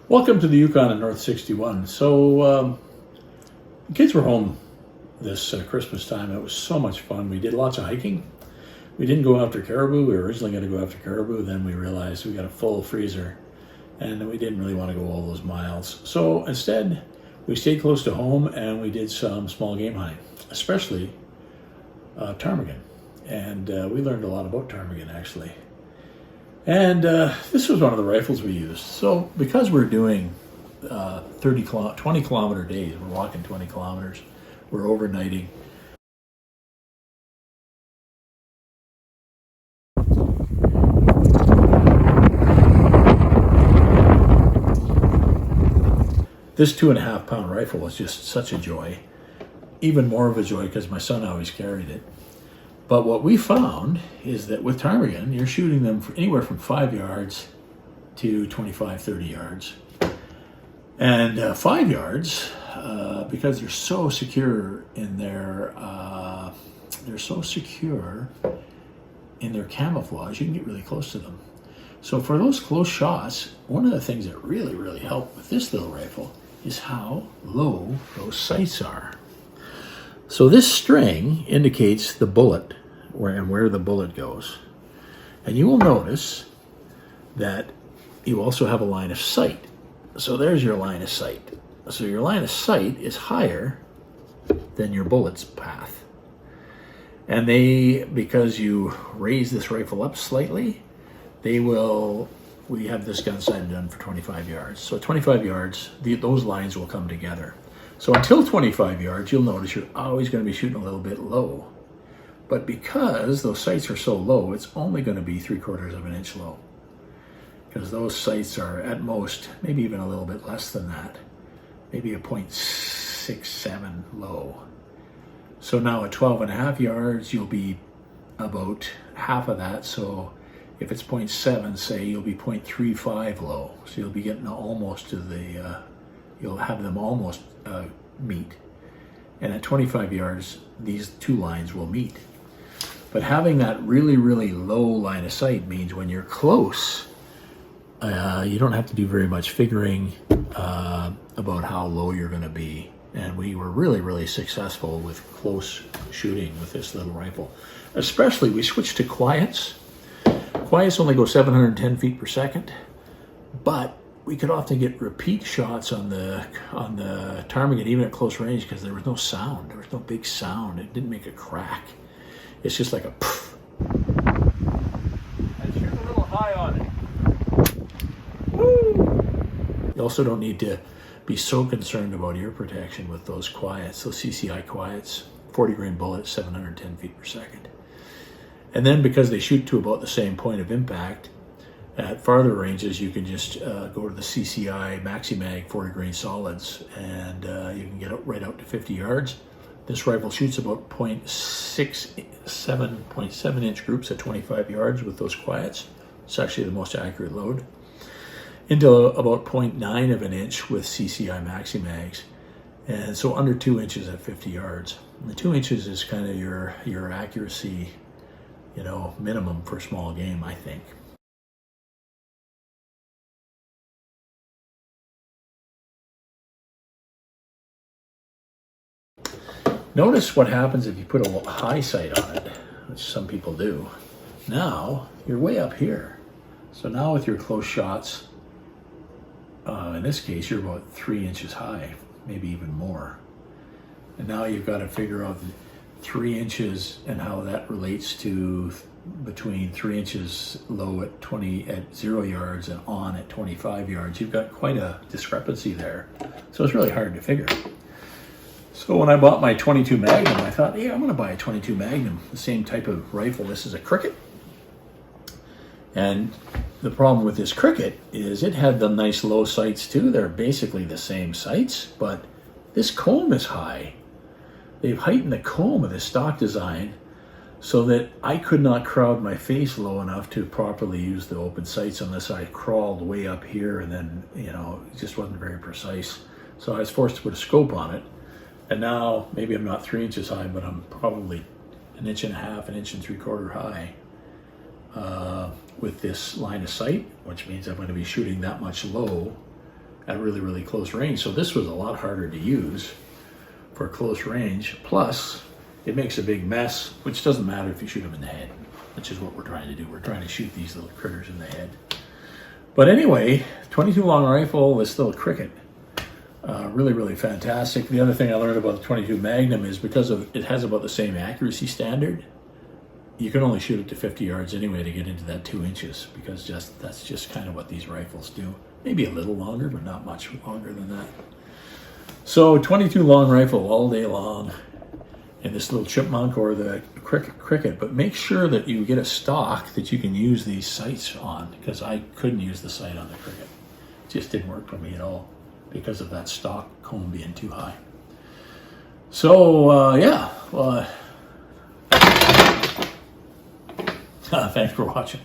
Welcome to the Yukon in North 61. The kids were home this Christmas time. It was so much fun. We did lots of hiking. We didn't go after caribou. We were originally going to go after caribou. Then we realized we got a full freezer and we didn't really want to go all those miles. So instead, we stayed close to home and we did some small game hunting, especially ptarmigan. And we learned a lot about ptarmigan, actually. And this was one of the rifles we used. So because we're doing 20 kilometer days, we're walking 20 kilometers, we're overnighting. This 2.5 pound rifle was just such a joy. Even more of a joy because my son always carried it. But what we found is that with ptarmigan, you're shooting them for anywhere from 5 yards to 25, 30 yards. And 5 yards, because they're so secure in their camouflage, you can get really close to them. So for those close shots, one of the things that really, really helped with this little rifle is how low those sights are. So this string indicates the bullet where the bullet goes. And you will notice that you also have a line of sight. So there's your line of sight. So your line of sight is higher than your bullet's path. And because you raise this rifle up slightly, we have this gun sight done for 25 yards. So at 25 yards, those lines will come together. So until 25 yards, you'll notice you're always going to be shooting a little bit low. But because those sights are so low, it's only going to be 3/4 of an inch low. Because those sights are at most, maybe even a little bit less than that. Maybe a 0.67 low. So now at 12.5 yards, you'll be about half of that. So if it's 0.7, say, you'll be 0.35 low. So you'll be getting almost to you'll have them almost meet. And at 25 yards, these two lines will meet. But having that really, really low line of sight means when you're close, you don't have to do very much figuring about how low you're going to be. And we were really, really successful with close shooting with this little rifle. Especially, we switched to quiets. Quiets only go 710 feet per second, but we could often get repeat shots on the ptarmigan, even at close range, because there was no sound. There was no big sound. It didn't make a crack. It's just like a poof. And shoot a little high on it. Woo! You also don't need to be so concerned about ear protection with those quiets, those CCI quiets, 40 grain bullets, 710 feet per second. And then because they shoot to about the same point of impact, at farther ranges, you can just go to the CCI Maxi-Mag 40 grain solids, and you can get right out to 50 yards. This rifle shoots about 0.7 inch groups at 25 yards with those quiets. It's actually the most accurate load. Into about 0.9 of an inch with CCI Maxi-Mags. And so under 2 inches at 50 yards. And the 2 inches is kind of your accuracy, minimum for small game, I think. Notice what happens if you put a high sight on it, which some people do. Now, you're way up here. So now with your close shots, in this case, you're about 3 inches high, maybe even more. And now you've got to figure out the 3 inches and how that relates to between 3 inches low at 0 yards and on at 25 yards. You've got quite a discrepancy there. So it's really hard to figure. So when I bought my 22 Magnum, I thought, I'm going to buy a 22 Magnum, the same type of rifle. This is a Cricket. And the problem with this Cricket is it had the nice low sights too. They're basically the same sights, but this comb is high. They've heightened the comb of the stock design so that I could not crowd my face low enough to properly use the open sights unless I crawled way up here, and then, it just wasn't very precise. So I was forced to put a scope on it. And now, maybe I'm not 3 inches high, but I'm probably 1.5 inches, 1.75 inches high with this line of sight, which means I'm going to be shooting that much low at really, really close range. So this was a lot harder to use for close range. Plus, it makes a big mess, which doesn't matter if you shoot them in the head, which is what we're trying to do. We're trying to shoot these little critters in the head. But anyway, 22 long rifle, this little cricket, really, really fantastic. The other thing I learned about the 22 Magnum is because of it has about the same accuracy standard, you can only shoot it to 50 yards anyway to get into that 2 inches, because that's just kind of what these rifles do. Maybe a little longer, but not much longer than that. So 22 long rifle all day long in this little Chipmunk or the cricket, but make sure that you get a stock that you can use these sights on, because I couldn't use the sight on the cricket. It just didn't work for me at all because of that stock cone being too high. So yeah, well, thanks for watching.